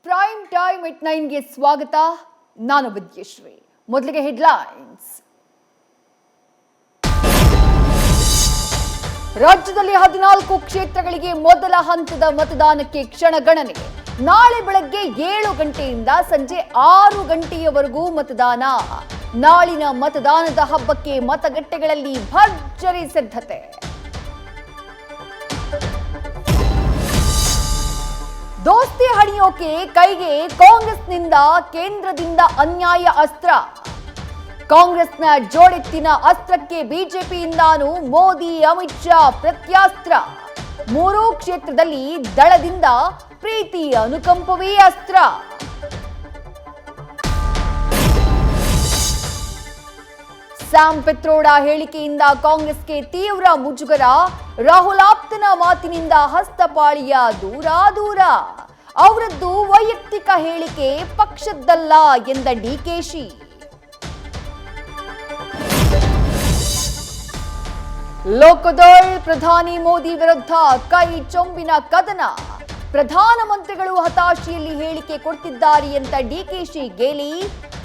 Prime time ಎಟ್ 9ಗೆ ಸ್ವಾಗತ. ನಾನು ವಿದ್ಯಶ್ರೀ. ಮೊದಲಿಗೆ ಹೆಡ್ಲೈನ್ಸ್. ರಾಜ್ಯದಲ್ಲಿ 14 ಕ್ಷೇತ್ರಗಳಿಗೆ ಮೊದಲ ಹಂತದ ಮತದಾನಕ್ಕೆ ಕ್ಷಣಗಣನೆ. ನಾಳೆ ಬೆಳಗ್ಗೆ 7 ಗಂಟೆಯಿಂದ ಸಂಜೆ 6 ಗಂಟೆಯವರೆಗೂ ಮತದಾನ. ನಾಳಿನ ಮತದಾನದ ಹಬ್ಬಕ್ಕೆ ಮತಗಟ್ಟೆಗಳಲ್ಲಿ ಭರ್ಜರಿ ಸಿದ್ಧತೆ. ದೋಸ್ತಿ ಹಣಿಯೋಕೆ ಕೈಗೆ ಕಾಂಗ್ರೆಸ್ನಿಂದ ಕೇಂದ್ರದಿಂದ ಅನ್ಯಾಯ ಅಸ್ತ್ರ. ಕಾಂಗ್ರೆಸ್ನ ಜೋಡೆತ್ತಿನ ಅಸ್ತ್ರಕ್ಕೆ ಬಿಜೆಪಿಯಿಂದಾನು ಮೋದಿ ಅಮಿತ್ ಶಾ ಪ್ರತ್ಯಾಸ್ತ್ರ. 3 ಕ್ಷೇತ್ರದಲ್ಲಿ ದಳದಿಂದ ಪ್ರೀತಿ ಅನುಕಂಪವೇ ಅಸ್ತ್ರ. ಸ್ಯಾಮ್ ಪಿತ್ರೋಡಾ ಹೇಳಿಕೆಯಿಂದ ಕಾಂಗ್ರೆಸ್ಗೆ ತೀವ್ರ ಮುಜುಗರ. ರಾಹುಲ್ ಆಪ್ತನ ಮಾತಿನಿಂದ ಹಸ್ತಪಾಳಿಯ ದೂರ. ಅವರದ್ದು ವೈಯಕ್ತಿಕ ಹೇಳಿಕೆ, ಪಕ್ಷದ್ದಲ್ಲ ಎಂದ ಡಿಕೆಶಿ. ಲೋಕದೊಳ್ ಪ್ರಧಾನಿ ಮೋದಿ ವಿರುದ್ಧ ಕೈ ಚೊಂಬಿನ ಕದನ. ಪ್ರಧಾನಮಂತ್ರಿಗಳು ಹತಾಶೆಯಲ್ಲಿ ಹೇಳಿಕೆ ಕೊಡ್ತಿದ್ದಾರೆ ಅಂತ ಡಿಕೆಶಿ ಗೇಲಿ.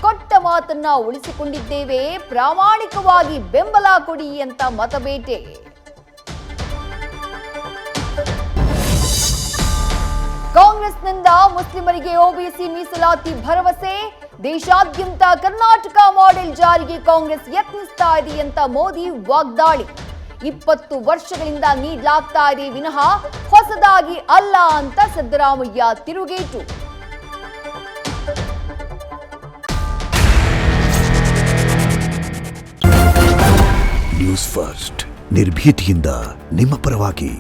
ಕೊಟ್ಟ ಮಾತನ್ನ ಉಳಿಸಿಕೊಂಡಿದ್ದೇವೆ, ಪ್ರಾಮಾಣಿಕವಾಗಿ ಬೆಂಬಲ ಕೊಡಿ ಅಂತ ಮತಬೇಟೆ. ಕಾಂಗ್ರೆಸ್ನಿಂದ ಮುಸ್ಲಿಮರಿಗೆ ಒಬಿಸಿ ಮೀಸಲಾತಿ ಭರವಸೆ. ದೇಶಾದ್ಯಂತ ಕರ್ನಾಟಕ ಮಾಡೆಲ್ ಜಾರಿಗೆ ಕಾಂಗ್ರೆಸ್ ಯತ್ನಿಸ್ತಾ ಇದೆ ಅಂತ ಮೋದಿ ವಾಗ್ದಾಳಿ. 20 ವರ್ಷಗಳಿಂದ ನೀಡಲಾಗ್ತಾ ಇದೆ ವಿನಃ ಹೊಸದಾಗಿ ಅಲ್ಲ ಅಂತ ಸಿದ್ದರಾಮಯ್ಯ ತಿರುಗೇಟು. ನ್ಯೂಸ್ ಫಸ್ಟ್ ನಿರ್ಭೀತಿಯಿಂದ ನಿಮ್ಮ ಪರವಾಗಿ.